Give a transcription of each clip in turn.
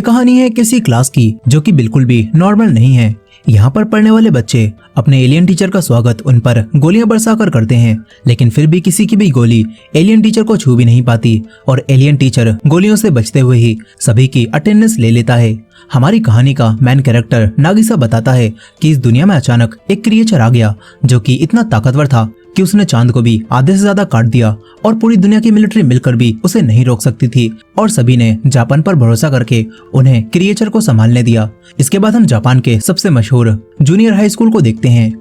कहानी है किसी क्लास की जो कि बिल्कुल भी नॉर्मल नहीं है। यहाँ पर पढ़ने वाले बच्चे अपने एलियन टीचर का स्वागत उन पर गोलियां बरसाकर करते हैं, लेकिन फिर भी किसी की भी गोली एलियन टीचर को छू भी नहीं पाती और एलियन टीचर गोलियों से बचते हुए ही सभी की अटेंडेंस ले लेता है। हमारी कहानी का मेन कैरेक्टर नागिसा बताता है कि इस दुनिया में अचानक एक क्रिएचर आ गया जो कि इतना ताकतवर था कि उसने चांद को भी आधे से ज्यादा काट दिया और पूरी दुनिया की मिलिट्री मिलकर भी उसे नहीं रोक सकती थी और सभी ने जापान पर भरोसा करके उन्हें क्रिएचर को संभालने दिया। इसके बाद हम जापान के सबसे मशहूर जूनियर हाई स्कूल को देखते हैं।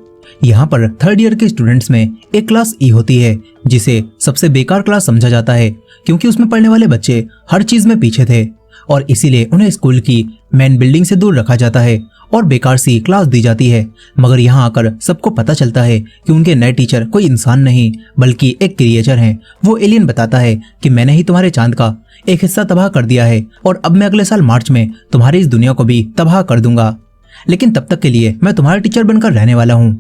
यहाँ पर थर्ड ईयर के स्टूडेंट्स में एक क्लास ई होती है जिसे सबसे बेकार क्लास समझा जाता है क्योंकि उसमें पढ़ने वाले बच्चे हर चीज में पीछे थे और इसीलिए उन्हें स्कूल की मेन बिल्डिंग से दूर रखा जाता है और बेकार सी क्लास दी जाती है। मगर यहाँ आकर सबको पता चलता है कि उनके नए टीचर कोई इंसान नहीं बल्कि एक क्रिएचर हैं। वो एलियन बताता है कि मैंने ही तुम्हारे चांद का एक हिस्सा तबाह कर दिया है और अब मैं अगले साल मार्च में तुम्हारी इस दुनिया को भी तबाह कर दूंगा, लेकिन तब तक के लिए मैं तुम्हारा टीचर बनकर रहने वाला हूँ।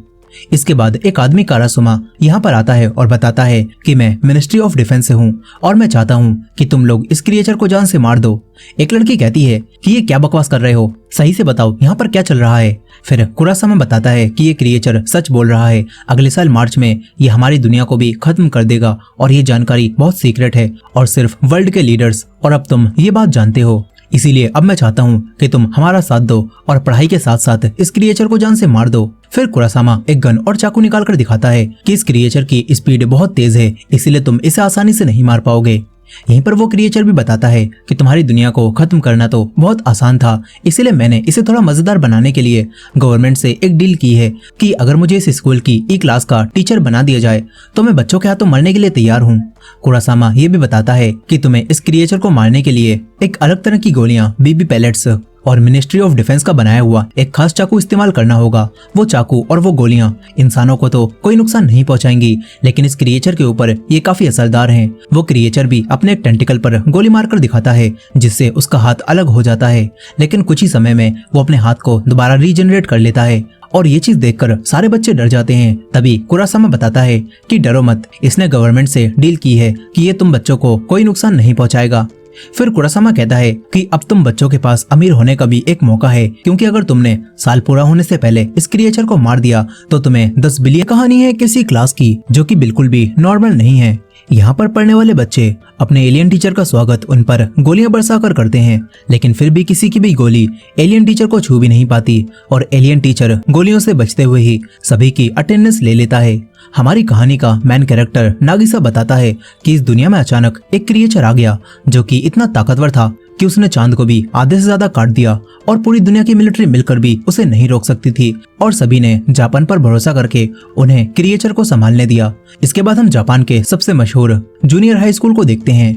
इसके बाद एक आदमी कारासुमा यहाँ पर आता है और बताता है कि मैं मिनिस्ट्री ऑफ डिफेंस से हूँ और मैं चाहता हूँ कि तुम लोग इस क्रिएचर को जान से मार दो। एक लड़की कहती है कि ये क्या बकवास कर रहे हो, सही से बताओ यहाँ पर क्या चल रहा है। फिर कुरासामा बताता है कि ये क्रिएचर सच बोल रहा है, अगले साल मार्च में ये हमारी दुनिया को भी खत्म कर देगा और ये जानकारी बहुत सीक्रेट है और सिर्फ वर्ल्ड के लीडर्स और अब तुम ये बात जानते हो। इसीलिए अब मैं चाहता हूँ कि तुम हमारा साथ दो और पढ़ाई के साथ साथ इस क्रिएचर को जान से मार दो। फिर कुरासामा एक गन और चाकू निकाल कर दिखाता है कि इस क्रिएचर की स्पीड बहुत तेज है, इसीलिए तुम इसे आसानी से नहीं मार पाओगे। यहीं पर वो क्रिएचर भी बताता है कि तुम्हारी दुनिया को खत्म करना तो बहुत आसान था, इसीलिए मैंने इसे थोड़ा मजेदार बनाने के लिए गवर्नमेंट से एक डील की है कि अगर मुझे इस स्कूल की ई क्लास का टीचर बना दिया जाए तो मैं बच्चों के हाथों मरने के लिए तैयार हूँ। कुरासामा ये भी बताता है कि तुम्हें इस क्रिएचर को मारने के लिए एक अलग तरह की गोलियां, बीबी पैलेट्स और मिनिस्ट्री ऑफ डिफेंस का बनाया हुआ एक खास चाकू इस्तेमाल करना होगा। वो चाकू और वो गोलियां इंसानों को तो कोई नुकसान नहीं पहुंचाएंगी, लेकिन इस क्रिएचर के ऊपर ये काफी असरदार हैं। वो क्रिएचर भी अपने एक टेंटिकल पर गोली मारकर दिखाता है जिससे उसका हाथ अलग हो जाता है, लेकिन कुछ ही समय में वो अपने हाथ को दोबारा रीजनरेट कर लेता है और ये चीज देखकर सारे बच्चे डर जाते हैं। तभी कुरासामा बताता है कि डरो मत, इसने गवर्नमेंट से डील की है कि ये तुम बच्चों को कोई नुकसान नहीं पहुंचाएगा। फिर कुरासामा कहता है कि अब तुम बच्चों के पास अमीर होने का भी एक मौका है, क्योंकि अगर तुमने साल पूरा होने से पहले इस क्रिएचर को मार दिया तो तुम्हें 10 बिलियन। कहानी है किसी क्लास की जो कि बिल्कुल भी नॉर्मल नहीं है। यहाँ पर पढ़ने वाले बच्चे अपने एलियन टीचर का स्वागत उन पर गोलियां बरसाकर करते हैं, लेकिन फिर भी किसी की भी गोली एलियन टीचर को छू भी नहीं पाती और एलियन टीचर गोलियों से बचते हुए ही सभी की अटेंडेंस ले लेता है। हमारी कहानी का मेन कैरेक्टर नागिसा बताता है कि इस दुनिया में अचानक एक क्रिएचर आ गया जो कि इतना ताकतवर था कि उसने चांद को भी आधे से ज्यादा काट दिया और पूरी दुनिया की मिलिट्री मिलकर भी उसे नहीं रोक सकती थी और सभी ने जापान पर भरोसा करके उन्हें क्रिएचर को संभालने दिया। इसके बाद हम जापान के सबसे मशहूर जूनियर हाई स्कूल को देखते हैं।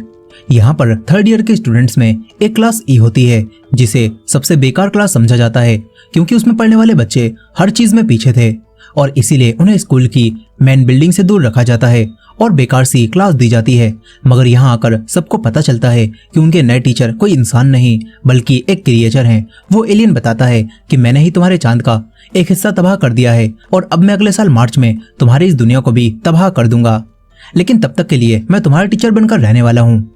यहाँ पर थर्ड ईयर के स्टूडेंट्स में एक क्लास ई होती है जिसे सबसे बेकार क्लास समझा जाता है क्योंकि उसमें पढ़ने वाले बच्चे हर चीज में पीछे थे और इसीलिए उन्हें स्कूल की मेन बिल्डिंग से दूर रखा जाता है और बेकार सी क्लास दी जाती है। मगर यहाँ आकर सबको पता चलता है कि उनके नए टीचर कोई इंसान नहीं बल्कि एक क्रिएचर हैं। वो एलियन बताता है कि मैंने ही तुम्हारे चांद का एक हिस्सा तबाह कर दिया है और अब मैं अगले साल मार्च में तुम्हारी इस दुनिया को भी तबाह कर दूंगा, लेकिन तब तक के लिए मैं तुम्हारा टीचर बनकर रहने वाला हूँ।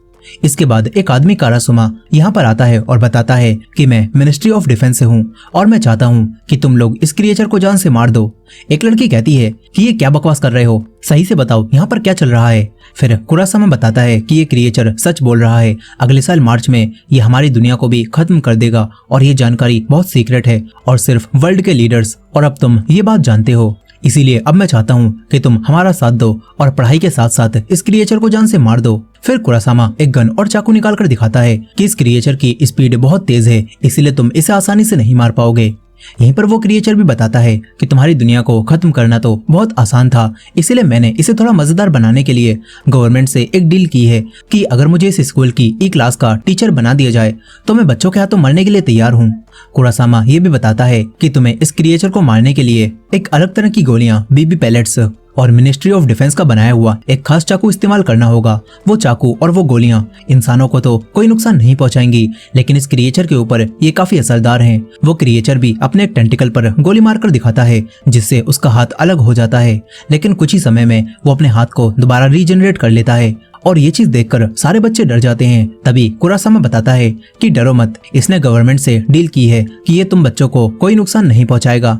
इसके बाद एक आदमी कारासुमा यहाँ पर आता है और बताता है कि मैं मिनिस्ट्री ऑफ डिफेंस से हूँ और मैं चाहता हूँ कि तुम लोग इस क्रिएचर को जान से मार दो। एक लड़की कहती है कि ये क्या बकवास कर रहे हो, सही से बताओ यहाँ पर क्या चल रहा है। फिर कुरासामा बताता है कि ये क्रिएचर सच बोल रहा है, अगले साल मार्च में ये हमारी दुनिया को भी खत्म कर देगा और ये जानकारी बहुत सीक्रेट है और सिर्फ वर्ल्ड के लीडर्स और अब तुम ये बात जानते हो। इसीलिए अब मैं चाहता हूँ कि तुम हमारा साथ दो और पढ़ाई के साथ साथ इस क्रिएचर को जान से मार दो। फिर कुरासामा एक गन और चाकू निकाल कर दिखाता है कि इस क्रिएचर की स्पीड बहुत तेज है, इसीलिए तुम इसे आसानी से नहीं मार पाओगे। यहीं पर वो क्रिएचर भी बताता है कि तुम्हारी दुनिया को खत्म करना तो बहुत आसान था, इसीलिए मैंने इसे थोड़ा मजेदार बनाने के लिए गवर्नमेंट से एक डील की है कि अगर मुझे इस स्कूल की ई क्लास का टीचर बना दिया जाए तो मैं बच्चों के हाथों मरने के लिए तैयार हूँ। कुरासामा ये भी बताता है कि तुम्हें इस क्रिएचर को मारने के लिए एक अलग तरह की गोलियां, बीबी पैलेट्स और मिनिस्ट्री ऑफ डिफेंस का बनाया हुआ एक खास चाकू इस्तेमाल करना होगा। वो चाकू और वो गोलियां इंसानों को तो कोई नुकसान नहीं पहुंचाएंगी, लेकिन इस क्रिएचर के ऊपर ये काफी असरदार हैं। वो क्रिएचर भी अपने एक टेंटिकल पर गोली मारकर दिखाता है, जिससे उसका हाथ अलग हो जाता है, लेकिन कुछ ही समय में वो अपने हाथ को दोबारा रीजनरेट कर लेता है। और ये चीज देखकर सारे बच्चे डर जाते हैं। तभी कुरासामा बताता है कि डरो मत, इसने गवर्नमेंट से डील की है कि ये तुम बच्चों को कोई नुकसान नहीं पहुंचाएगा।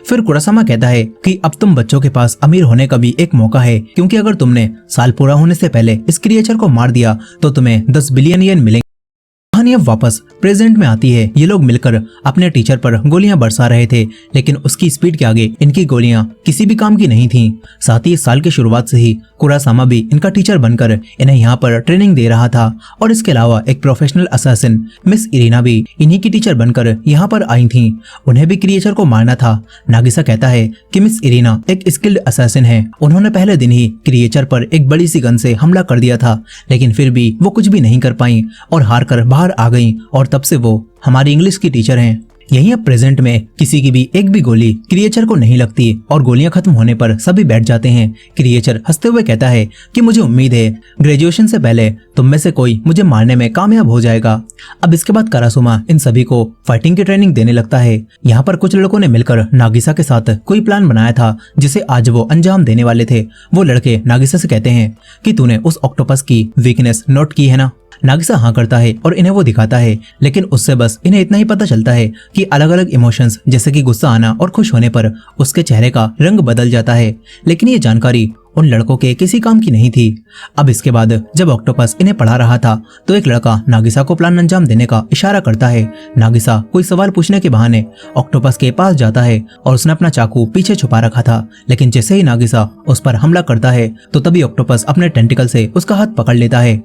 फिर कुरासामा कहता है कि अब तुम बच्चों के पास अमीर होने का भी एक मौका है, क्योंकि अगर तुमने साल पूरा होने से पहले इस क्रिएचर को मार दिया तो तुम्हें 10 बिलियन येन मिलेंगे। कहानी अब वापस प्रेजेंट में आती है। ये लोग मिलकर अपने टीचर पर गोलियां बरसा रहे थे, लेकिन उसकी स्पीड के आगे इनकी गोलियां किसी भी काम की नहीं थीं। साथ ही इस साल की शुरुआत से ही कुरासामा भी इनका टीचर बनकर इन्हें यहाँ पर ट्रेनिंग दे रहा था। और इसके अलावा एक प्रोफेशनल असैसिन मिस इरीना भी इन्हीं की टीचर बनकर यहाँ पर आई थी। उन्हें भी क्रिएचर को मारना था। नागिसा कहता है कि मिस इरीना एक स्किल्ड असैसिन है। उन्होंने पहले दिन ही क्रिएचर पर एक बड़ी सी गन से हमला कर दिया था, लेकिन फिर भी वो कुछ भी नहीं कर पाई और हार कर बाहर आ गई। और तब से वो हमारी इंग्लिश की टीचर हैं। यहीं अब प्रेजेंट में किसी की भी एक भी गोली क्रिएचर को नहीं लगती और गोलियां खत्म होने पर सभी बैठ जाते हैं। क्रिएचर हंसते हुए कहता है कि मुझे उम्मीद है ग्रेजुएशन से पहले तुम में से कोई मुझे मारने में कामयाब हो जाएगा। अब इसके बाद कारासुमा इन सभी को फाइटिंग की ट्रेनिंग देने लगता है। यहाँ पर कुछ लड़कों ने मिलकर नागिसा के साथ कोई प्लान बनाया था, जिसे आज वो अंजाम देने वाले थे। वो लड़के नागिसा से कहते हैं कि तूने उस ऑक्टोपस की वीकनेस नोट की है ना। नागिसा हाँ करता है और इन्हें वो दिखाता है, लेकिन उससे बस इन्हें इतना ही पता चलता है कि अलग अलग इमोशंस जैसे कि गुस्सा आना और खुश होने पर उसके चेहरे का रंग बदल जाता है। लेकिन ये जानकारी उन लड़कों के किसी काम की नहीं थी। अब इसके बाद जब ऑक्टोपस इन्हें पढ़ा रहा था तो एक लड़का नागिसा को प्लान अंजाम देने का इशारा करता है। नागिसा कोई सवाल पूछने के बहाने ऑक्टोपस के पास जाता है और उसने अपना चाकू पीछे छुपा रखा था, लेकिन जैसे ही नागिसा उस पर हमला करता है तो तभी ऑक्टोपस अपने टेंटिकल से उसका हाथ पकड़ लेता है।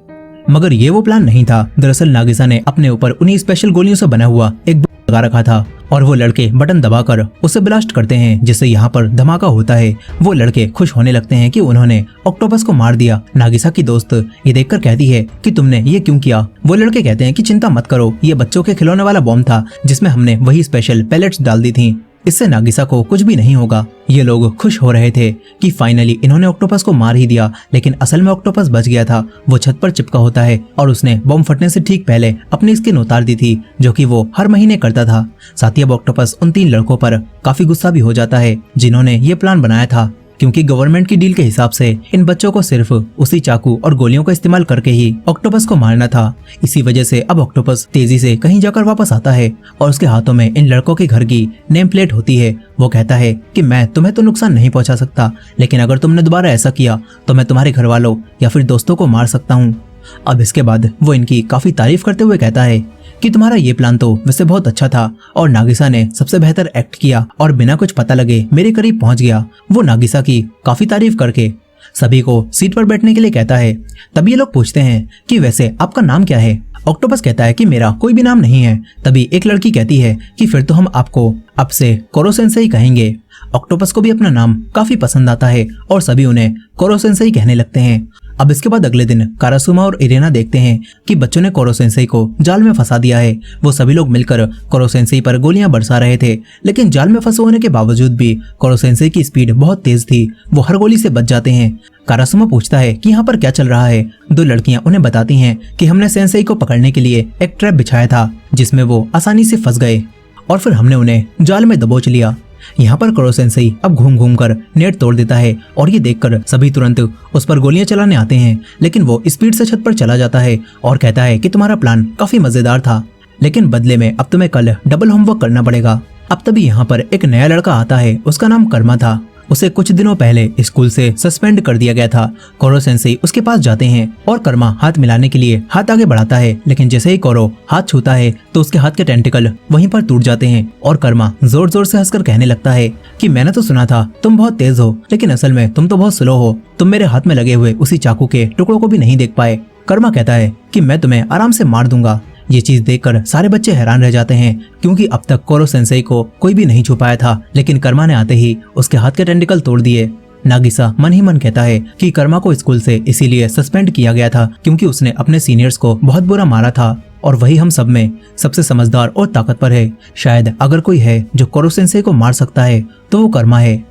मगर ये वो प्लान नहीं था। दरअसल नागिसा ने अपने ऊपर उन्हीं स्पेशल गोलियों से बना हुआ एक बम लगा रखा था और वो लड़के बटन दबाकर उसे ब्लास्ट करते हैं, जिससे यहाँ पर धमाका होता है। वो लड़के खुश होने लगते हैं कि उन्होंने ऑक्टोपस को मार दिया। नागिसा की दोस्त ये देखकर कहती है कि तुमने ये क्यों किया। वो लड़के कहते हैं कि चिंता मत करो, ये बच्चों के खिलौने वाला बॉम्ब था जिसमें हमने वही स्पेशल पैलेट्स डाल दी थी, इससे नागिसा को कुछ भी नहीं होगा। ये लोग खुश हो रहे थे कि फाइनली इन्होंने ऑक्टोपस को मार ही दिया, लेकिन असल में ऑक्टोपस बच गया था। वो छत पर चिपका होता है और उसने बम फटने से ठीक पहले अपनी स्किन उतार दी थी, जो कि वो हर महीने करता था। साथ ही अब ऑक्टोपस उन 3 लड़कों पर काफी गुस्सा भी हो जाता है जिन्होंने ये प्लान बनाया था, क्योंकि गवर्नमेंट की डील के हिसाब से इन बच्चों को सिर्फ उसी चाकू और गोलियों का इस्तेमाल करके ही ऑक्टोपस को मारना था। इसी वजह से अब ऑक्टोपस तेजी से कहीं जाकर वापस आता है और उसके हाथों में इन लड़कों के घर की नेम प्लेट होती है। वो कहता है कि मैं तुम्हें तो नुकसान नहीं पहुंचा सकता, लेकिन अगर तुमने दोबारा ऐसा किया तो मैं तुम्हारे घर वालों या फिर दोस्तों को मार सकता हूँ। अब इसके बाद वो इनकी काफी तारीफ करते हुए कहता है कि तुम्हारा ये प्लान तो वैसे बहुत अच्छा था और नागिसा ने सबसे बेहतर एक्ट किया और बिना कुछ पता लगे मेरे करीब पहुंच गया। वो नागिसा की काफी तारीफ करके सभी को सीट पर बैठने के लिए कहता है। तभी ये लोग पूछते हैं कि वैसे आपका नाम क्या है। ऑक्टोपस कहता है कि मेरा कोई भी नाम नहीं है। तभी एक लड़की कहती है कि फिर तो हम आपको अब से कोरो सेंसेई कहेंगे। ऑक्टोपस को भी अपना नाम काफी पसंद आता है और सभी उन्हें कोरो सेंसेई कहने लगते हैं। अब इसके बाद अगले दिन कारासुमा और इरेना देखते हैं कि बच्चों ने कोरो सेंसेई को जाल में फंसा दिया है। वो सभी लोग मिलकर कोरो सेंसेई पर गोलियां बरसा रहे थे, लेकिन जाल में फंसे होने के बावजूद भी कोरो सेंसेई की स्पीड बहुत तेज थी। वो हर गोली से बच जाते हैं। कारासुमा पूछता है कि यहाँ पर क्या चल रहा है। 2 लड़कियां उन्हें बताती हैं कि हमने सेंसेई को पकड़ने के लिए एक ट्रैप बिछाया था, जिसमें वो आसानी से फंस गए और फिर हमने उन्हें जाल में दबोच लिया। यहाँ पर कोरो सेंसेई अब घूम घूम कर नेट तोड़ देता है और ये देखकर सभी तुरंत उस पर गोलियां चलाने आते हैं, लेकिन वो स्पीड से छत पर चला जाता है और कहता है कि तुम्हारा प्लान काफी मजेदार था, लेकिन बदले में अब तुम्हें कल डबल होमवर्क करना पड़ेगा। अब तभी यहाँ पर एक नया लड़का आता है। उसका नाम कर्मा था। उसे कुछ दिनों पहले स्कूल से सस्पेंड कर दिया गया था। कोरो सेंसेई उसके पास जाते हैं और कर्मा हाथ मिलाने के लिए हाथ आगे बढ़ाता है, लेकिन जैसे ही कोरो हाथ छूता है तो उसके हाथ के टेंटिकल वहीं पर टूट जाते हैं और कर्मा जोर जोर से हंसकर कहने लगता है कि मैंने तो सुना था तुम बहुत तेज हो, लेकिन असल में तुम तो बहुत स्लो हो। तुम मेरे हाथ में लगे हुए उसी चाकू के टुकड़ों को भी नहीं देख पाए। कर्मा कहता है कि मैं तुम्हें आराम से मार दूंगा। ये चीज देखकर सारे बच्चे हैरान रह जाते हैं, क्योंकि अब तक कोरो सेंसेई को कोई भी नहीं छुपाया था, लेकिन कर्मा ने आते ही उसके हाथ के टेंटिकल तोड़ दिए। नागिसा मन ही मन कहता है कि कर्मा को स्कूल से इसीलिए सस्पेंड किया गया था क्योंकि उसने अपने सीनियर्स को बहुत बुरा मारा था और वही हम सब में सबसे समझदार और ताकतवर है। शायद अगर कोई है जो कोरो सेंसेई को मार सकता है तो वो कर्मा है।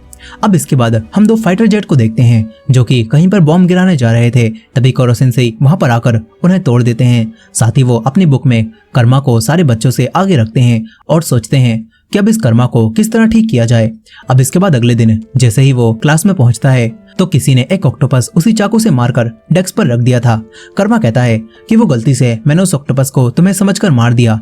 अब इसके बाद हम दो फाइटर जेट को देखते हैं जो कि कहीं पर बॉम्ब गिराने जा रहे थे। तभी कोरो सेंसेई वहां पर आकर उन्हें तोड़ देते हैं। साथ ही वो अपनी बुक में कर्मा को सारे बच्चों से आगे रखते हैं और सोचते हैं कि अब इस कर्मा को किस तरह ठीक किया जाए। अब इसके बाद अगले दिन जैसे ही वो क्लास में पहुंचता है तो किसी ने एक ऑक्टोपस उसी चाकू से मारकर डेस्क पर रख दिया था। कर्मा कहता है कि वो गलती से मैंने उस ऑक्टोपस को तुम्हें समझकर मार दिया।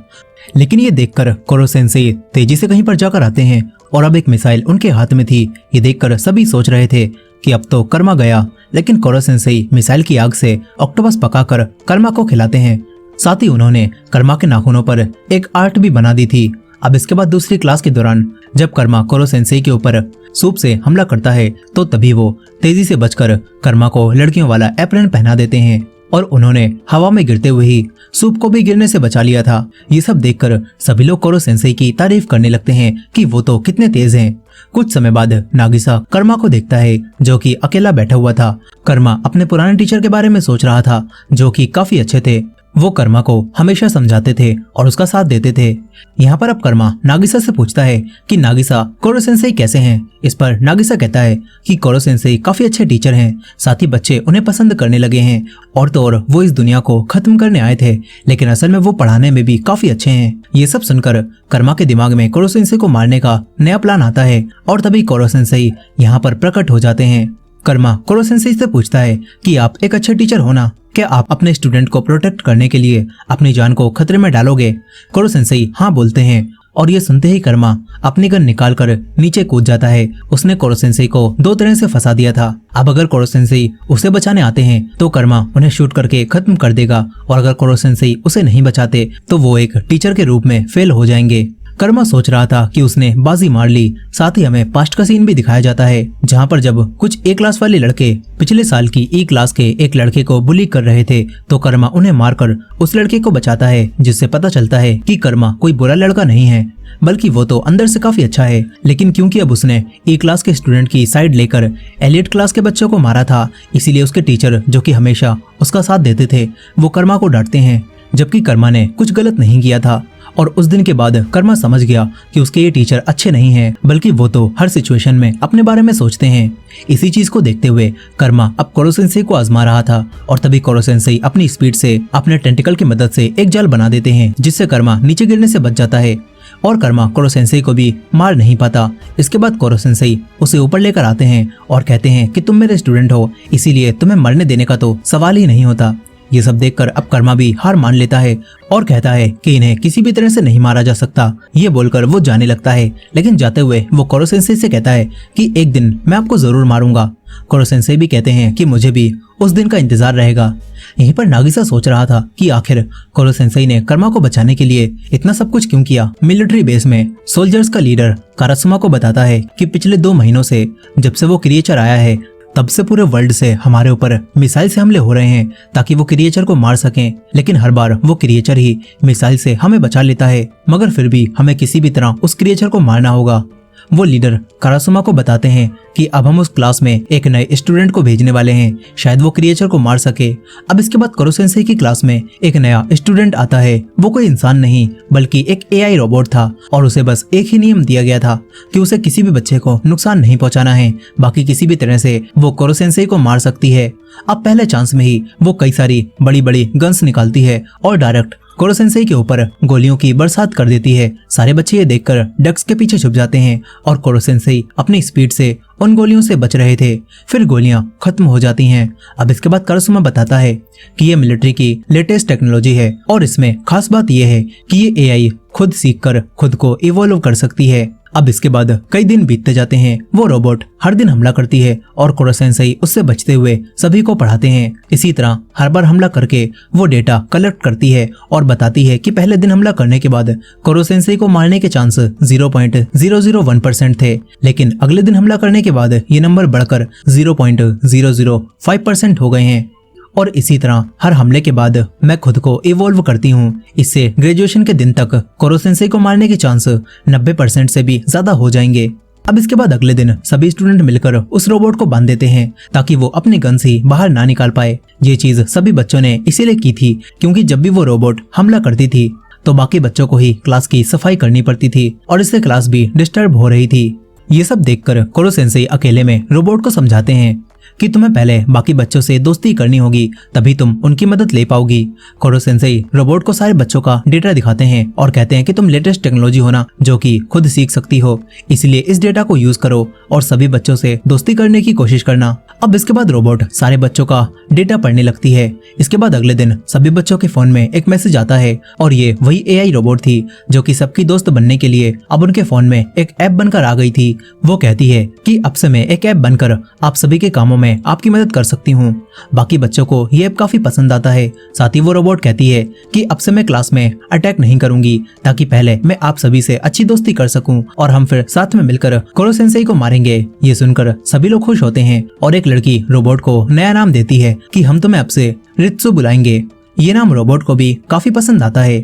लेकिन ये देखकर कोरो सेंसेई तेजी से कहीं पर जाकर आते हैं और अब एक मिसाइल उनके हाथ में थी। ये देखकर सभी सोच रहे थे कि अब तो कर्मा गया, लेकिन कोरो सेंसेई मिसाइल की आग से ऑक्टोपस पकाकर कर्मा को खिलाते हैं। साथ ही उन्होंने कर्मा के नाखूनों पर एक आर्ट भी बना दी थी। अब इसके बाद दूसरी क्लास के दौरान जब कर्मा कोरो सेंसेई के ऊपर सूप से हमला करता है तो तभी वो तेजी से बचकर कर्मा को लड़कियों वाला एप्रन पहना देते हैं और उन्होंने हवा में गिरते हुए ही सूप को भी गिरने से बचा लिया था। ये सब देखकर सभी लोग कोरो सेंसेई की तारीफ करने लगते हैं कि वो तो कितने तेज हैं। कुछ समय बाद नागिसा कर्मा को देखता है जो कि अकेला बैठा हुआ था। कर्मा अपने पुराने टीचर के बारे में सोच रहा था जो कि काफी अच्छे थे। वो कर्मा को हमेशा समझाते थे और उसका साथ देते थे। यहाँ पर अब कर्मा नागिसा से पूछता है कि नागिसा कोरो सेंसेई कैसे हैं। इस पर नागिसा कहता है कि कोरो सेंसेई काफी अच्छे टीचर हैं, साथ ही बच्चे उन्हें पसंद करने लगे हैं और तो और वो इस दुनिया को खत्म करने आए थे, लेकिन असल में वो पढ़ाने में भी काफी अच्छे हैं। ये सब सुनकर कर्मा के दिमाग में कोरो सेंसेई को मारने का नया प्लान आता है और तभी कोरो सेंसेई यहाँ पर प्रकट हो जाते हैं। कर्मा कोरो सेंसेई से पूछता है कि आप एक अच्छे टीचर हो ना, क्या आप अपने स्टूडेंट को प्रोटेक्ट करने के लिए अपनी जान को खतरे में डालोगे। कोरो सेंसेई हाँ बोलते हैं और ये सुनते ही कर्मा अपनी गन निकालकर नीचे कूद जाता है। उसने कोरो सेंसेई को दो तरह से फंसा दिया था। अब अगर कोरो सेंसेई उसे बचाने आते हैं तो कर्मा उन्हें शूट करके खत्म कर देगा और अगर कोरो सेंसेई उसे नहीं बचाते तो वो एक टीचर के रूप में फेल हो जाएंगे। कर्मा सोच रहा था कि उसने बाजी मार ली। साथ ही हमें पास्ट का सीन भी दिखाया जाता है जहां पर जब कुछ ए क्लास वाले लड़के पिछले साल की ई क्लास के एक लड़के को बुली कर रहे थे तो कर्मा उन्हें मारकर उस लड़के को बचाता है, जिससे पता चलता है कि कर्मा कोई बुरा लड़का नहीं है बल्कि वो तो अंदर से काफी अच्छा है। लेकिन क्योंकि अब उसने ई क्लास के स्टूडेंट की साइड लेकर एलियट क्लास के बच्चों को मारा था, इसीलिए उसके टीचर जो कि हमेशा उसका साथ देते थे वो कर्मा को डांटते हैं, जबकि कर्मा ने कुछ गलत नहीं किया था। और उस दिन के बाद कर्मा समझ गया कि उसके ये टीचर अच्छे नहीं हैं, बल्कि वो तो हर सिचुएशन में अपने बारे में सोचते हैं। इसी चीज को देखते हुए कर्मा अब कोरो सेंसेई को आजमा रहा था और तभी कोरो सेंसेई अपनी स्पीड से अपने टेंटिकल की मदद से एक जाल बना देते हैं, जिससे कर्मा नीचे गिरने से बच जाता है और कर्मा कोरो सेंसेई को भी मार नहीं पाता। इसके बाद कोरो सेंसेई उसे ऊपर लेकर आते हैं और कहते हैं कि तुम मेरे स्टूडेंट हो, इसीलिए तुम्हें मरने देने का तो सवाल ही नहीं होता। ये सब देखकर अब कर्मा भी हार मान लेता है और कहता है कि इन्हें किसी भी तरह से नहीं मारा जा सकता। ये बोलकर वो जाने लगता है, लेकिन जाते हुए वो कोरो सेंसेई से कहता है कि एक दिन मैं आपको जरूर मारूंगा। कोरो सेंसेई भी कहते हैं कि मुझे भी उस दिन का इंतजार रहेगा। यहीं पर नागिसा सोच रहा था कि आखिर कोरो सेंसेई ने कर्मा को बचाने के लिए इतना सब कुछ क्यों किया। मिलिट्री बेस में सोल्जर्स का लीडर कारासुमा को बताता है कि पिछले 2 महीनों से जब से वो क्रिएचर आया है तब से पूरे वर्ल्ड से हमारे ऊपर मिसाइल से हमले हो रहे हैं ताकि वो क्रिएचर को मार सकें, लेकिन हर बार वो क्रिएचर ही मिसाइल से हमें बचा लेता है, मगर फिर भी हमें किसी भी तरह उस क्रिएचर को मारना होगा। वो लीडर कारासुमा को बताते हैं कि अब हम उस क्लास में एक नए स्टूडेंट को भेजने वाले हैं, शायद वो क्रिएचर को मार सके। अब इसके बाद कोरो सेंसेई की क्लास में एक नया स्टूडेंट आता है। वो कोई इंसान नहीं बल्कि एक एआई रोबोट था और उसे बस एक ही नियम दिया गया था कि उसे किसी भी बच्चे को नुकसान नहीं पहुंचाना है, बाकी किसी भी तरह से वो कोरो सेंसेई को मार सकती है। अब पहले चांस में ही वो कई सारी बड़ी बड़ी गन्स निकालती है और डायरेक्ट कोरो सेंसेई के ऊपर गोलियों की बरसात कर देती है। सारे बच्चे ये देखकर डेस्क के पीछे छुप जाते हैं और कोरो सेंसेई अपनी स्पीड से उन गोलियों से बच रहे थे। फिर गोलियां खत्म हो जाती हैं। अब इसके बाद कारासुमा बताता है कि ये मिलिट्री की लेटेस्ट टेक्नोलॉजी है और इसमें खास बात यह है कि ये एआई खुद सीखकर खुद को इवॉल्व कर सकती है। अब इसके बाद कई दिन बीतते जाते हैं। वो रोबोट हर दिन हमला करती है और कोरो सेंसेई उससे बचते हुए सभी को पढ़ाते हैं। इसी तरह हर बार हमला करके वो डेटा कलेक्ट करती है और बताती है कि पहले दिन हमला करने के बाद कोरो सेंसेई को मारने के चांस 0.001% थे, लेकिन अगले दिन हमला करने के बाद ये नंबर बढ़कर 0.005% हो गए हैं। और इसी तरह हर हमले के बाद मैं खुद को इवॉल्व करती हूँ। इससे ग्रेजुएशन के दिन तक कोरो सेंसेई को मारने के चांस 90% से भी ज्यादा हो जाएंगे। अब इसके बाद अगले दिन सभी स्टूडेंट मिलकर उस रोबोट को बांध देते हैं ताकि वो अपनी गन से बाहर ना निकाल पाए। ये चीज सभी बच्चों ने इसीलिए की थी क्योंकि जब भी वो रोबोट हमला करती थी तो बाकी बच्चों को ही क्लास की सफाई करनी पड़ती थी और इससे क्लास भी डिस्टर्ब हो रही थी। ये सब देखकर कोरो सेंसेई अकेले में रोबोट को समझाते हैं कि तुम्हें पहले बाकी बच्चों से दोस्ती करनी होगी, तभी तुम उनकी मदद ले पाओगी। कोरो सेंसेई रोबोट को सारे बच्चों का डेटा दिखाते हैं और कहते हैं कि तुम लेटेस्ट टेक्नोलॉजी हो ना, जो कि खुद सीख सकती हो, इसलिए इस डेटा को यूज करो और सभी बच्चों से दोस्ती करने की कोशिश करना। अब इसके बाद रोबोट सारे बच्चों का डेटा पढ़ने लगती है। इसके बाद अगले दिन सभी बच्चों के फोन में एक मैसेज आता है और ये वही एआई रोबोट थी जो कि सबकी दोस्त बनने के लिए अब उनके फोन में एक ऐप बनकर आ गई थी। वो कहती है कि अब से मैं एक ऐप बनकर आप सभी के कामों में आपकी मदद कर सकती हूँ। बाकी बच्चों को ये ऐप काफी पसंद आता है। साथ ही वो रोबोट कहती है कि अब से मैं क्लास में अटैक नहीं करूंगी, ताकि पहले मैं आप सभी से अच्छी दोस्ती कर सकूं और हम फिर साथ में मिलकर कोरो सेंसेई को मारेंगे। ये सुनकर सभी लोग खुश होते हैं और एक लड़की रोबोट को नया नाम देती है कि हम तुम्हें अब से रित्सु बुलाएंगे। ये नाम रोबोट को भी काफी पसंद आता है।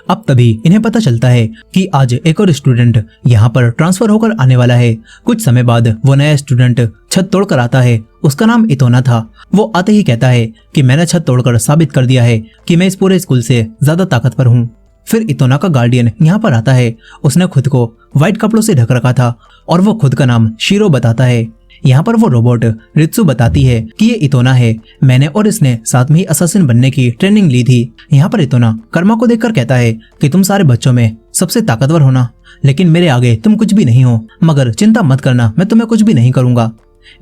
अब तभी इन्हें पता चलता है कि आज एक और स्टूडेंट यहाँ पर ट्रांसफर होकर आने वाला है। कुछ समय बाद वो नया स्टूडेंट छत तोड़कर आता है। उसका नाम इतोना था। वो आते ही कहता है कि मैंने छत तोड़कर साबित कर दिया है कि मैं इस पूरे स्कूल से ज्यादा ताकतवर हूँ। फिर इतोना का गार्डियन यहाँ पर आता है। उसने खुद को व्हाइट कपड़ों से ढक रखा था और वो खुद का नाम शीरो बताता है। यहाँ पर वो रोबोट रित्सु बताती है कि ये इतोना है, मैंने और इसने साथ में ही असासिन बनने की ट्रेनिंग ली थी। यहाँ पर इतोना कर्मा को देखकर कहता है कि तुम सारे बच्चों में सबसे ताकतवर हो ना, लेकिन मेरे आगे तुम कुछ भी नहीं हो, मगर चिंता मत करना, मैं तुम्हें कुछ भी नहीं करूंगा।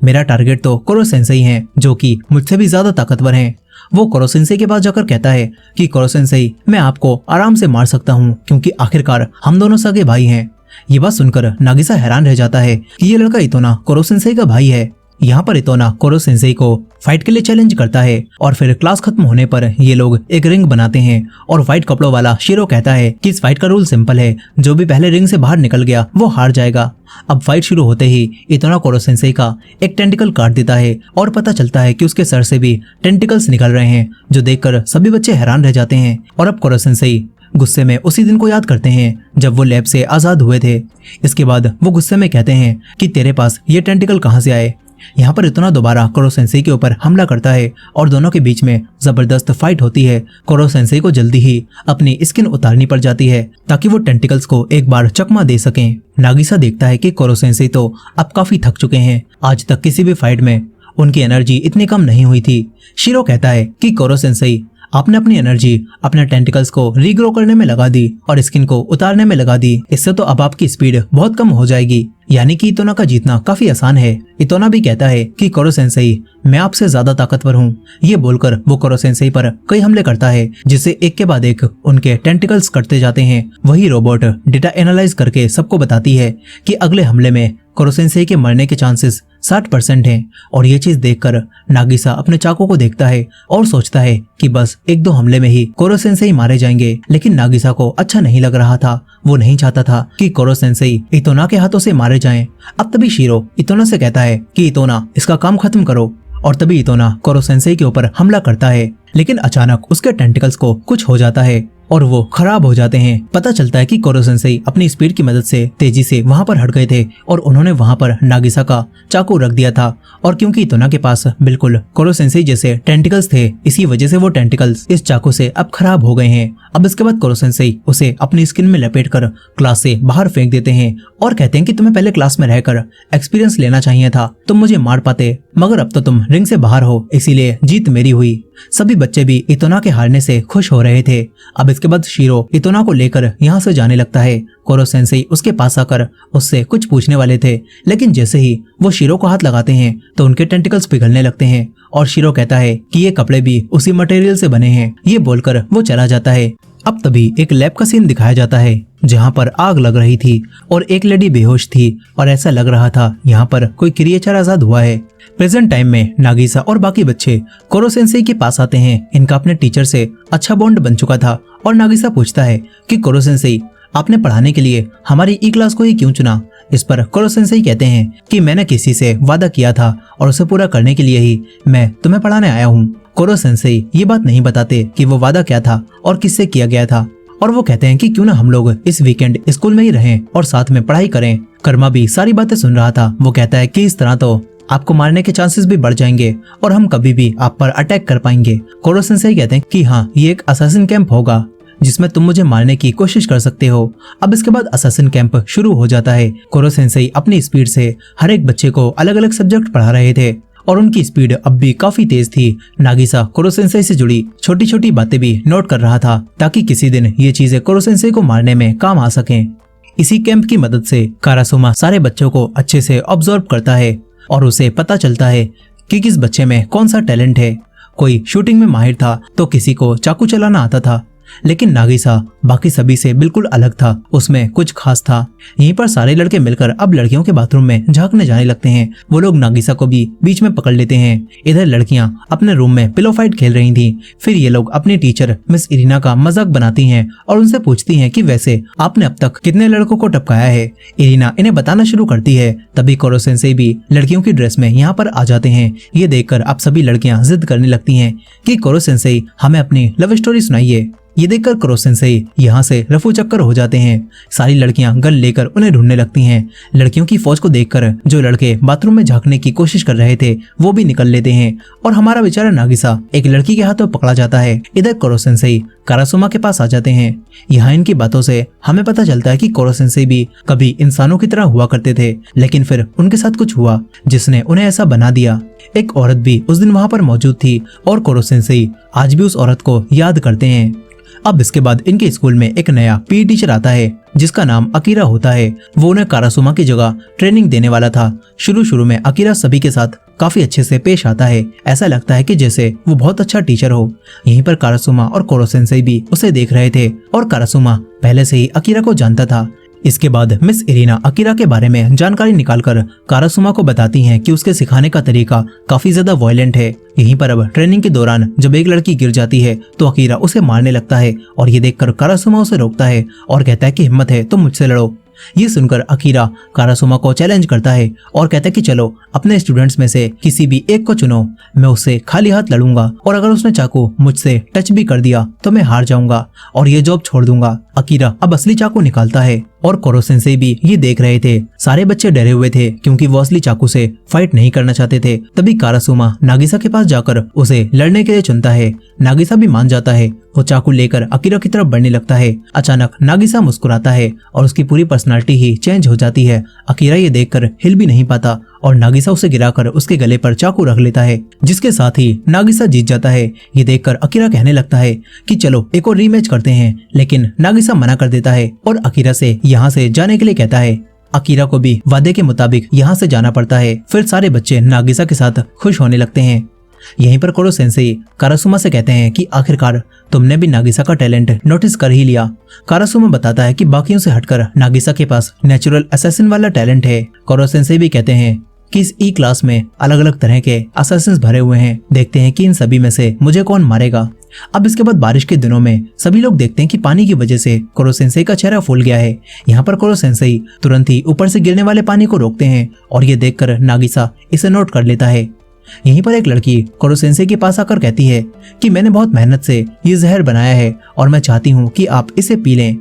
मेरा टारगेट तो कोरो सेंसेई है, जो कि मुझसे भी ज्यादा ताकतवर हैं। वो कोरो सेंसेई के पास जाकर कहता है कि कोरो सेंसेई, मैं आपको आराम से मार सकता हूँ, क्योंकि आखिरकार हम दोनों सगे भाई हैं। ये बात सुनकर नागिसा हैरान रह जाता है कि ये लड़का इतोना कोरो सेंसेई का भाई है। यहाँ पर इतोना कोरो सेंसेई को फाइट के लिए चैलेंज करता है और फिर क्लास खत्म होने पर ये लोग एक रिंग बनाते हैं और व्हाइट कपड़ों वाला शीरो कहता है कि इस फाइट का रूल सिंपल है, जो भी पहले रिंग से बाहर निकल गया वो हार जाएगा। अब फाइट शुरू होते ही इतोना कोरो सेंसेई का एक टेंटिकल काट देता है और पता चलता है कि उसके सर से भी टेंटिकल्स निकल रहे हैं, जो देखकर सभी बच्चे हैरान रह जाते हैं। और अब कोरो सेंसेई गुस्से में उसी दिन को याद करते हैं जब वो लैब से आजाद हुए थे। इसके बाद वो गुस्से में कहते हैं कि तेरे पास ये टेंटिकल कहाँ से आए। यहाँ पर इतोना दोबारा कोरो सेंसेई के ऊपर हमला करता है और दोनों के बीच में जबरदस्त फाइट होती है। कोरो सेंसेई को जल्दी ही अपनी स्किन उतारनी पड़ जाती है ताकि वो टेंटिकल्स को एक बार चकमा दे सकें। नागिसा देखता है कि कोरो सेंसेई तो अब काफी थक चुके हैं, आज तक किसी भी फाइट में उनकी एनर्जी इतनी कम नहीं हुई थी। शीरो कहता है कि कोरो सेंसेई, आपने अपनी एनर्जी अपने टेंटिकल्स को रीग्रो करने में लगा दी और स्किन को उतारने में लगा दी, इससे तो अब आपकी स्पीड बहुत कम हो जाएगी, यानी कि इतोना का जीतना काफी आसान है। इतोना भी कहता है कि कोरो सेंसेई, मैं आपसे ज्यादा ताकतवर हूँ। ये बोलकर वो कोरो सेंसेई पर कई हमले करता है, जिससे एक के बाद एक उनके टेंटिकल्स कटते जाते हैं। वही रोबोट डेटा एनालाइज करके सबको बताती है कि अगले हमले में कोरो सेंसेई के मरने के चांसेस 60% हैं। और ये चीज देखकर नागिसा अपने चाकू को देखता है और सोचता है कि बस एक दो हमले में ही कोरो सेंसेई मारे जाएंगे। लेकिन नागिसा को अच्छा नहीं लग रहा था। वो नहीं चाहता था कि कोरो सेंसेई इतोना के हाथों से मारे जाएं। अब तभी शीरो इतोना से कहता है कि इतोना, इसका काम खत्म करो। और तभी इतोना कोरो सेंसेई के ऊपर हमला करता है, लेकिन अचानक उसके टेंटिकल्स को कुछ हो जाता है और वो खराब हो जाते हैं। पता चलता है कि कोरो सेंसेई अपनी स्पीड की मदद से तेजी से वहां पर हट गए थे और उन्होंने वहां पर नागिसा का चाकू रख दिया था। और क्योंकि इतोना के पास बिल्कुल कोरो सेंसेई जैसे टेंटिकल्स थे, इसी वजह से वो टेंटिकल्स इस चाकू से अब खराब हो गए हैं। अब इसके बाद कोरो सेंसेई उसे अपनी स्किन में लपेटकर क्लास से बाहर फेंक देते हैं और कहते हैं कि तुम्हें पहले क्लास में रहकर एक्सपीरियंस लेना चाहिए था, तुम मुझे मार पाते, मगर अब तो तुम रिंग से बाहर हो, इसीलिए जीत मेरी हुई। सभी बच्चे भी इतोना के हारने से खुश हो रहे थे। अब इसके बाद शीरो इतोना को लेकर यहाँ से जाने लगता है। कोरो सेंसेई उसके पास आकर उससे कुछ पूछने वाले थे, लेकिन जैसे ही वो शीरो को हाथ लगाते हैं तो उनके टेंटिकल्स पिघलने लगते हैं और शीरो कहता है कि ये कपड़े भी उसी मटेरियल से बने हैं। ये बोलकर वो चला जाता है। अब तभी एक लैब का सीन दिखाया जाता है जहाँ पर आग लग रही थी और एक लेडी बेहोश थी और ऐसा लग रहा था यहाँ पर कोई क्रिएचर आजाद हुआ है। प्रेजेंट टाइम में नागिसा और बाकी बच्चे कोरो सेंसेई के पास आते हैं। इनका अपने टीचर से अच्छा बॉन्ड बन चुका था और नागिसा पूछता है कि कोरो सेंसेई, आपने पढ़ाने के लिए हमारी ई क्लास को ही क्यों चुना। इस पर कोरो सेंसेई कहते हैं कि मैंने किसी से वादा किया था और उसे पूरा करने के लिए ही मैं तुम्हें पढ़ाने आया हूँ। कोरो सेंसेई ये बात नहीं बताते कि वो वादा क्या था और किससे किया गया था, और वो कहते हैं कि क्यों ना हम लोग इस वीकेंड स्कूल में ही रहें और साथ में पढ़ाई करें। कर्मा भी सारी बातें सुन रहा था। वो कहता है कि इस तरह तो आपको मारने के चांसेस भी बढ़ जाएंगे और हम कभी भी आप पर अटैक कर पाएंगे। कोरो सेंसेई कहते हैं कि हाँ, ये एक असासिन कैंप होगा जिसमें तुम मुझे मारने की कोशिश कर सकते हो। अब इसके बाद असैसिन कैंप शुरू हो जाता है। कोरो सेंसेई अपनी स्पीड से हर एक बच्चे को अलग अलग सब्जेक्ट पढ़ा रहे थे और उनकी स्पीड अब भी काफी तेज थी। नागिसा कोरो सेंसेई से जुड़ी छोटी छोटी बातें भी नोट कर रहा था ताकि किसी दिन ये चीजें कोरो सेंसेई को मारने में काम आ सकें। इसी कैंप की मदद से कारासुमा सारे बच्चों को अच्छे से ऑब्जर्व करता है और उसे पता चलता है कि किस बच्चे में कौन सा टैलेंट है। कोई शूटिंग में माहिर था तो किसी को चाकू चलाना आता था, लेकिन नागिसा बाकी सभी से बिल्कुल अलग था, उसमें कुछ खास था। यहीं पर सारे लड़के मिलकर अब लड़कियों के बाथरूम में झांकने जाने लगते हैं। वो लोग नागिसा को भी बीच में पकड़ लेते हैं। इधर लड़कियां अपने रूम में पिलो फाइट खेल रही थीं। फिर ये लोग अपनी टीचर मिस इरिना का मजाक बनाती हैं और उनसे पूछती हैं कि वैसे आपने अब तक कितने लड़कों को टपकाया है। इरिना इन्हें बताना शुरू करती है। तभी कोरो सेंसेई भी लड़कियों की ड्रेस में यहाँ पर आ जाते हैं। ये देखकर अब सभी लड़कियां जिद करने लगती हैं कि कोरो सेंसेई हमें अपनी लव स्टोरी सुनाइए। ये देखकर कोरो सेंसेई यहाँ से रफू चक्कर हो जाते हैं। सारी लड़कियां गन लेकर उन्हें ढूंढने लगती हैं। लड़कियों की फौज को देखकर जो लड़के बाथरूम में झांकने की कोशिश कर रहे थे वो भी निकल लेते हैं और हमारा बेचारा नागिसा एक लड़की के हाथों पकड़ा जाता है। इधर कोरो सेंसेई कारासुमा के पास आ जाते हैं। यहाँ इनकी बातों से हमें पता चलता है कि कोरो सेंसेई भी कभी इंसानों की तरह हुआ करते थे, लेकिन फिर उनके साथ कुछ हुआ जिसने उन्हें ऐसा बना दिया। एक औरत भी उस दिन वहाँ पर मौजूद थी और कोरो सेंसेई आज भी उस औरत को याद करते हैं। अब इसके बाद इनके स्कूल में एक नया पीटी टीचर आता है जिसका नाम अकीरा होता है। वो उन्हें कारासुमा की जगह ट्रेनिंग देने वाला था। शुरू में अकीरा सभी के साथ काफी अच्छे से पेश आता है। ऐसा लगता है कि जैसे वो बहुत अच्छा टीचर हो। यहीं पर कारासुमा और कोरो सेंसेई भी उसे देख रहे थे और कारासुमा पहले से ही अकीरा को जानता था। इसके बाद मिस इरिना अकीरा के बारे में जानकारी निकालकर कारासुमा को बताती हैं कि उसके सिखाने का तरीका काफी ज्यादा वायलेंट है। यहीं पर अब ट्रेनिंग के दौरान जब एक लड़की गिर जाती है तो अकीरा उसे मारने लगता है और ये देखकर कारासुमा उसे रोकता है और कहता है कि हिम्मत है तो मुझसे लड़ो। ये सुनकर अकीरा कारासुमा को चैलेंज करता है और कहता है कि चलो अपने स्टूडेंट्स में से किसी भी एक को चुनो, मैं उससे खाली हाथ लड़ूंगा और अगर उसने चाकू मुझसे टच भी कर दिया तो मैं हार जाऊंगा और ये जॉब छोड़ दूंगा। अकीरा अब असली चाकू निकालता है और कोरो सेंसेई भी ये देख रहे थे। सारे बच्चे डरे हुए थे क्योंकि वो असली चाकू से फाइट नहीं करना चाहते थे। तभी कारासुमा नागिसा के पास जाकर उसे लड़ने के लिए चुनता है। नागिसा भी मान जाता है। वो चाकू लेकर अकीरा की तरफ बढ़ने लगता है। अचानक नागिसा मुस्कुराता है और उसकी पूरी पर्सनालिटी ही चेंज हो जाती है। अकीरा ये देखकर हिल भी नहीं पाता और नागिसा उसे गिराकर उसके गले पर चाकू रख लेता है, जिसके साथ ही नागिसा जीत जाता है। ये देखकर अकीरा कहने लगता है कि चलो एक और रीमैच करते हैं, लेकिन नागिसा मना कर देता है और अकीरा से यहाँ से जाने के लिए कहता है। अकीरा को भी वादे के मुताबिक यहाँ से जाना पड़ता है। फिर सारे बच्चे नागिसा के साथ खुश होने लगते हैं। यहीं पर कोरो सेंसेई कारासुमा से कहते हैं कि आखिरकार तुमने भी नागिसा का टैलेंट नोटिस कर ही लिया। कारासुमा बताता है कि बाकियों से हटकर नागिसा के पास नेचुरल असैसिन वाला टैलेंट है। कोरो सेंसेई भी कहते हैं कि इस ई क्लास में अलग अलग तरह के असैसिन्स भरे हुए हैं, देखते हैं कि इन सभी में से मुझे कौन मारेगा। अब इसके बाद बारिश के दिनों में सभी लोग देखते हैं कि पानी की वजह से कोरो सेंसेई का चेहरा फूल गया है। यहाँ पर कोरो सेंसेई तुरंत ही ऊपर से गिरने वाले पानी को रोकते हैं और ये देखकर नागिसा इसे नोट कर लेता है। यहीं पर एक लड़की कोरो सेंसेई के पास आकर कहती है कि मैंने बहुत मेहनत से ये जहर बनाया है और मैं चाहती हूँ कि आप इसे पी लें।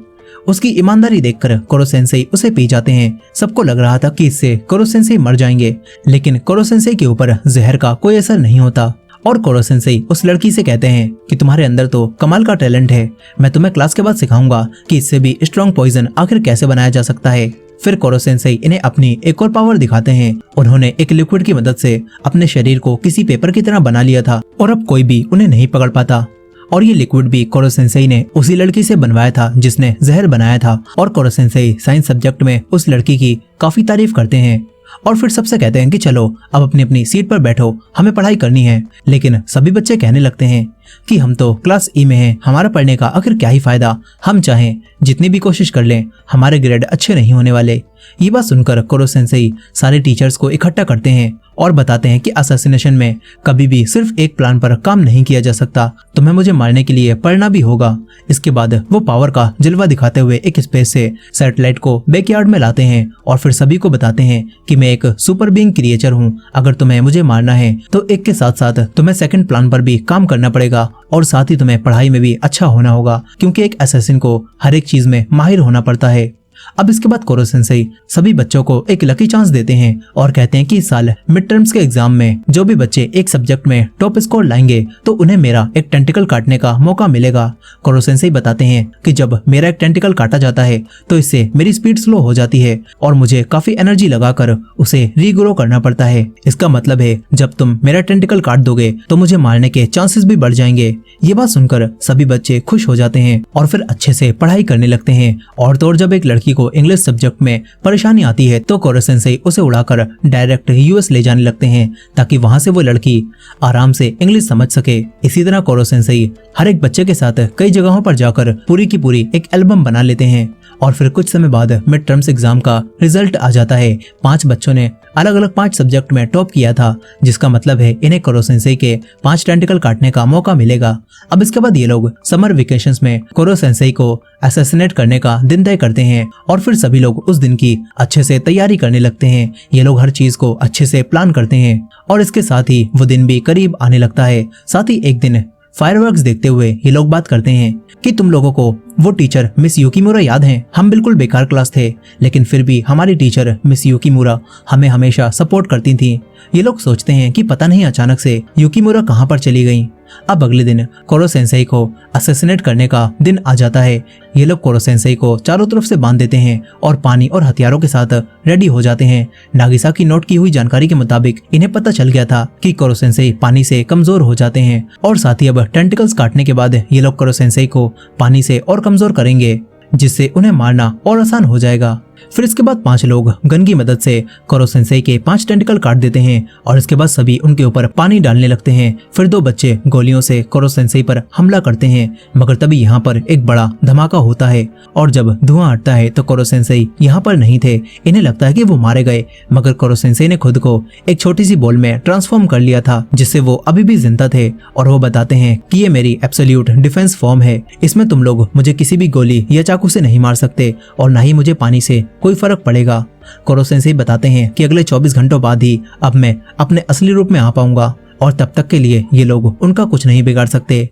उसकी ईमानदारी देखकर कोरो सेंसेई उसे पी जाते हैं। सबको लग रहा था कि इससे कोरो सेंसेई मर जाएंगे, लेकिन कोरो सेंसेई के ऊपर जहर का कोई असर नहीं होता और कोरो सेंसेई उस लड़की से कहते हैं कि तुम्हारे अंदर तो कमाल का टैलेंट है, मैं तुम्हें क्लास के बाद सिखाऊंगा कि इससे भी स्ट्रॉन्ग पॉइजन आखिर कैसे बनाया जा सकता है। फिर कोरो सेंसेई इन्हें अपनी एक और पावर दिखाते हैं। उन्होंने एक लिक्विड की मदद से अपने शरीर को किसी पेपर की तरह बना लिया था और अब कोई भी उन्हें नहीं पकड़ पाता। और ये लिक्विड भी कोरो सेंसेई ने उसी लड़की से बनवाया था जिसने जहर बनाया था। और कोरो सेंसेई साइंस सब्जेक्ट में उस लड़की की काफी तारीफ करते हैं और फिर सबसे कहते हैं कि चलो अब अपनी अपनी सीट पर बैठो, हमें पढ़ाई करनी है। लेकिन सभी बच्चे कहने लगते हैं कि हम तो क्लास ई में हैं, हमारा पढ़ने का आखिर क्या ही फायदा, हम चाहें जितनी भी कोशिश कर लें हमारे ग्रेड अच्छे नहीं होने वाले। ये बात सुनकर कोरो सेंसेई सारे टीचर्स को इकट्ठा करते हैं और बताते हैं कि असैसिनेशन में कभी भी सिर्फ एक प्लान पर काम नहीं किया जा सकता, तुम्हें मुझे मारने के लिए पढ़ना भी होगा। इसके बाद वो पावर का जलवा दिखाते हुए एक स्पेस से सैटेलाइट को बैकयार्ड में लाते हैं और फिर सभी को बताते हैं कि मैं एक सुपर बीइंग क्रिएचर हूँ, अगर तुम्हें मुझे मारना है तो एक के साथ साथ तुम्हें सेकंड प्लान पर भी काम करना पड़ेगा और साथ ही तुम्हें पढ़ाई में भी अच्छा होना होगा, क्योंकि एक असैसिन को हर एक चीज में माहिर होना पड़ता है। अब इसके बाद कोरो सेंसेई सभी बच्चों को एक लकी चांस देते हैं और कहते हैं कि इस साल मिड टर्म्स के एग्जाम में जो भी बच्चे एक सब्जेक्ट में टॉप स्कोर लाएंगे तो उन्हें मेरा एक टेंटिकल काटने का मौका मिलेगा। कोरो सेंसेई बताते हैं कि जब मेरा एक टेंटिकल काटा जाता है तो इससे मेरी स्पीड स्लो हो जाती है और मुझे काफी एनर्जी लगाकर उसे रीग्रो करना पड़ता है। इसका मतलब है जब तुम मेरा टेंटिकल काट दोगे तो मुझे मारने के चांसेस भी बढ़ जाएंगे। ये बात सुनकर सभी बच्चे खुश हो जाते हैं और फिर अच्छे से पढ़ाई करने लगते हैं। और तो और जब एक लड़की को इंग्लिश सब्जेक्ट में परेशानी आती है तो कोरो सेंसेई उसे उड़ाकर डायरेक्ट यूएस ले जाने लगते हैं ताकि वहां से वो लड़की आराम से इंग्लिश समझ सके। इसी तरह कोरो सेंसेई हर एक बच्चे के साथ कई जगहों पर जाकर पूरी की पूरी एक एल्बम बना लेते हैं। और फिर कुछ समय बाद मिड टर्म्स एग्जाम का रिजल्ट आ जाता है। 5 बच्चों ने अलग अलग 5 सब्जेक्ट में टॉप किया था, जिसका मतलब है इन्हें कोरो सेंसेई के 5 टेंटिकल काटने का मौका मिलेगा। अब इसके बाद ये लोग समर वेकेशंस में कोरो सेंसेई को असैसिनेट करने का दिन तय करते हैं और फिर सभी लोग उस दिन की अच्छे से तैयारी करने लगते हैं। ये लोग हर चीज को अच्छे से प्लान करते हैं और इसके साथ ही वो दिन भी करीब आने लगता है। साथ ही एक दिन फायरवर्क्स देखते हुए ये लोग बात करते हैं कि तुम लोगों को वो टीचर मिस युकीमुरा याद है? हम बिल्कुल बेकार क्लास थे लेकिन फिर भी हमारी टीचर मिस युकीमुरा हमें हमेशा सपोर्ट करती थी। ये लोग सोचते हैं कि पता नहीं अचानक से युकीमुरा कहाँ पर चली गई। अब अगले दिन कोरो सेंसेई को असैसिनेट करने का दिन आ जाता है। ये लोग कोरो सेंसेई को चारों तरफ से बांध देते हैं और पानी और हथियारों के साथ रेडी हो जाते हैं। नागिसा की नोट की हुई जानकारी के मुताबिक इन्हें पता चल गया था कि कोरो सेंसेई पानी से कमजोर हो जाते हैं और साथ ही अब टेंटिकल्स काटने के बाद ये लोग कोरो सेंसेई को पानी से और कमजोर करेंगे, जिससे उन्हें मारना और आसान हो जाएगा। फिर इसके बाद 5 लोग गन की मदद से कोरो सेंसेई के 5 टेंटिकल काट देते हैं और इसके बाद सभी उनके ऊपर पानी डालने लगते हैं। फिर 2 बच्चे गोलियों से कोरो सेंसेई पर हमला करते हैं, मगर तभी यहाँ पर एक बड़ा धमाका होता है और जब धुआं हटता है तो कोरो सेंसेई यहाँ पर नहीं थे। इन्हें लगता है कि वो मारे गए, मगर कोरो सेंसेई ने खुद को एक छोटी सी बॉल में ट्रांसफॉर्म कर लिया था, जिससे वो अभी भी जिंदा थे। और वो बताते हैं कि ये मेरी एब्सोल्यूट डिफेंस फॉर्म है, इसमें तुम लोग मुझे किसी भी गोली या चाकू से नहीं मार सकते और न ही मुझे पानी से कोई फर्क पड़ेगा। कोरो सेंसेई बताते हैं कि अगले 24 घंटों बाद ही अब मैं अपने असली रूप में आ पाऊंगा और तब तक के लिए ये लोग उनका कुछ नहीं बिगाड़ सकते।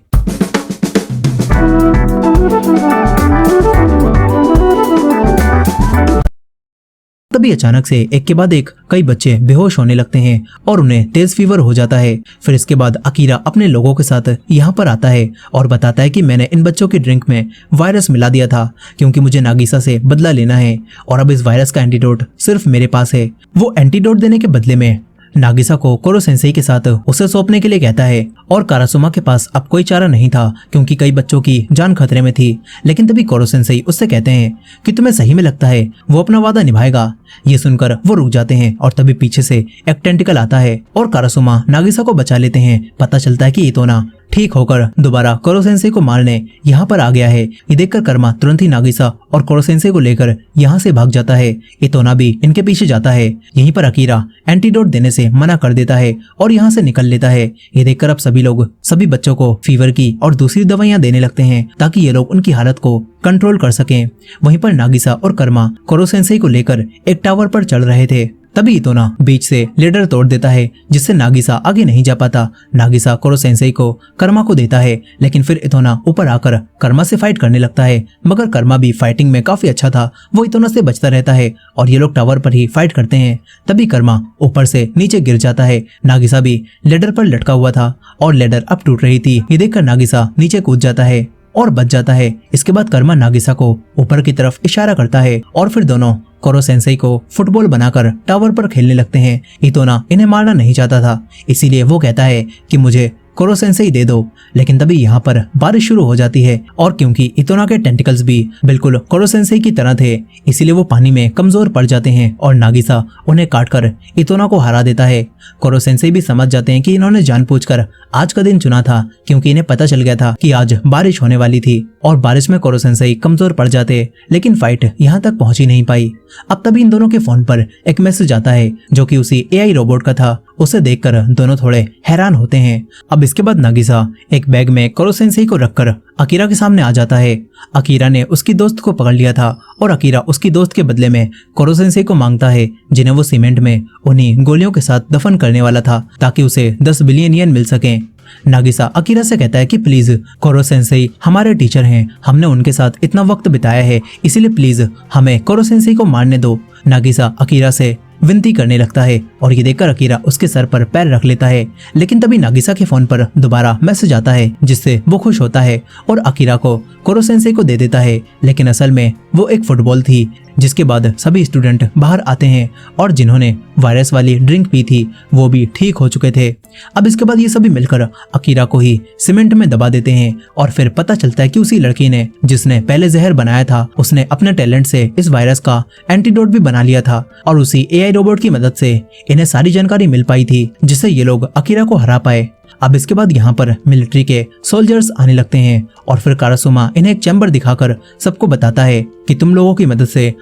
तभी अचानक से एक के बाद एक कई बच्चे बेहोश होने लगते हैं और उन्हें तेज फीवर हो जाता है। फिर इसके बाद अकीरा अपने लोगों के साथ यहाँ पर आता है और बताता है कि मैंने इन बच्चों की ड्रिंक में वायरस मिला दिया था क्योंकि मुझे नागिसा से बदला लेना है और अब इस वायरस का एंटीडोट सिर्फ मेरे पास है। वो एंटीडोट देने के बदले में नागिसा को कोरो सेंसेई के साथ उसे सौंपने के लिए कहता है और कारासुमा के पास अब कोई चारा नहीं था क्योंकि कई बच्चों की जान खतरे में थी। लेकिन तभी कोरो सेंसेई उससे कहते हैं कि तुम्हें सही में लगता है वो अपना वादा निभाएगा? ये सुनकर वो रुक जाते हैं और तभी पीछे से एक टेंटिकल आता है और कारासुमा नागिसा को बचा लेते हैं। पता चलता है कि इतोना ठीक होकर दोबारा कोरो सेंसेई को मारने यहाँ पर आ गया है। ये देखकर कर्मा तुरंत ही नागिसा और कोरो सेंसेई को लेकर यहाँ से भाग जाता है। इतोना भी इनके पीछे जाता है। यहीं पर अकीरा एंटीडोट देने से मना कर देता है और यहाँ से निकल लेता है। ये देखकर अब सभी लोग सभी बच्चों को फीवर की और दूसरी दवाइयाँ देने लगते हैं ताकि ये लोग उनकी हालत को कंट्रोल कर सकें। वहीं पर नागिसा और कर्मा कोरो सेंसेई को लेकर एक टावर पर चढ़ रहे थे। तभी इतोना बीच से लेडर तोड़ देता है जिससे नागिसा आगे नहीं जा पाता। नागिसा कोरो सेंसेई को कर्मा को देता है, लेकिन फिर इतोना ऊपर आकर कर्मा से फाइट करने लगता है, मगर कर्मा भी फाइटिंग में काफी अच्छा था। वो इतोना से बचता रहता है और ये लोग टावर पर ही फाइट करते हैं। तभी कर्मा ऊपर से नीचे गिर जाता है। नागिसा भी लेडर पर लटका हुआ था और लेडर अब टूट रही थी। ये देखकर नागिसा नीचे कूद जाता है और बच जाता है। इसके बाद कर्मा नागिसा को ऊपर की तरफ इशारा करता है और फिर दोनों कोरो सेंसेई को फुटबॉल बनाकर टावर पर खेलने लगते हैं। इतोना इन्हें मारना नहीं चाहता था, इसीलिए वो कहता है कि मुझे कोरो सेंसेई दे दो। लेकिन तभी यहाँ पर बारिश शुरू हो जाती है और क्योंकि इतोना के टेंटिकल्स भी बिल्कुल कोरो सेंसेई की तरह थे, इसीलिए वो पानी में कमजोर पड़ जाते हैं और नागिसा उन्हें काटकर इतोना को हरा देता है। कोरो सेंसेई भी समझ जाते हैं कि इन्होंने जानबूझकर आज का दिन चुना था क्योंकि इन्हें पता चल गया था कि आज बारिश होने वाली थी और बारिश में कोरो सेंसेई कमजोर पड़ जाते, लेकिन फाइट यहाँ तक पहुंच ही नहीं पाई। अब तभी इन दोनों के फोन पर एक मैसेज आता है जो कि उसी एआई रोबोट का था। उसे देखकर दोनों थोड़े हैरान होते हैं। अब इसके बाद नागिसा एक बैग में कोरो सेंसेई को रखकर अकीरा के सामने आ जाता है। अकीरा ने उसकी दोस्त को पकड़ लिया था और अकीरा उसकी दोस्त के बदले में कोरो सेंसेई को मांगता है, जिन्हें वो सीमेंट में उन्हीं गोलियों के साथ दफन करने वाला था ताकि उसे 10 बिलियन येन मिल सके। नागिसा अकीरा से कहता है कि प्लीज कोरो सेंसेई हमारे टीचर हैं, हमने उनके साथ इतना वक्त बिताया है, इसीलिए प्लीज हमें कोरो सेंसेई को मारने दो। नागिसा अकीरा से विनती करने लगता है और ये देखकर अकीरा उसके सर पर पैर रख लेता है। लेकिन तभी नागिसा के फोन पर दोबारा मैसेज आता है जिससे वो खुश होता है और अकीरा को कोरो सेंसेई को दे देता है। लेकिन असल में वो एक फुटबॉल थी, जिसके बाद सभी स्टूडेंट बाहर आते हैं और जिन्होंने वायरस वाली ड्रिंक पी थी वो भी ठीक हो चुके थे। अब इसके बाद ये सभी मिलकर अकीरा को ही सीमेंट में दबा देते हैं और फिर पता चलता है कि उसी लड़की ने जिसने पहले जहर बनाया था उसने अपने टैलेंट से इस वायरस का एंटीडोट भी बना लिया था और उसी एआई रोबोट की मदद से इन्हें सारी जानकारी मिल पाई थी जिससे ये लोग अकीरा को हरा पाए। अब इसके बाद यहाँ पर मिलिट्री के सोल्जर्स आने लगते हैं और फिर कारासुमा इन्हें एक चैम्बर दिखाकर सबको बताता है कि तुम लोगों की मदद से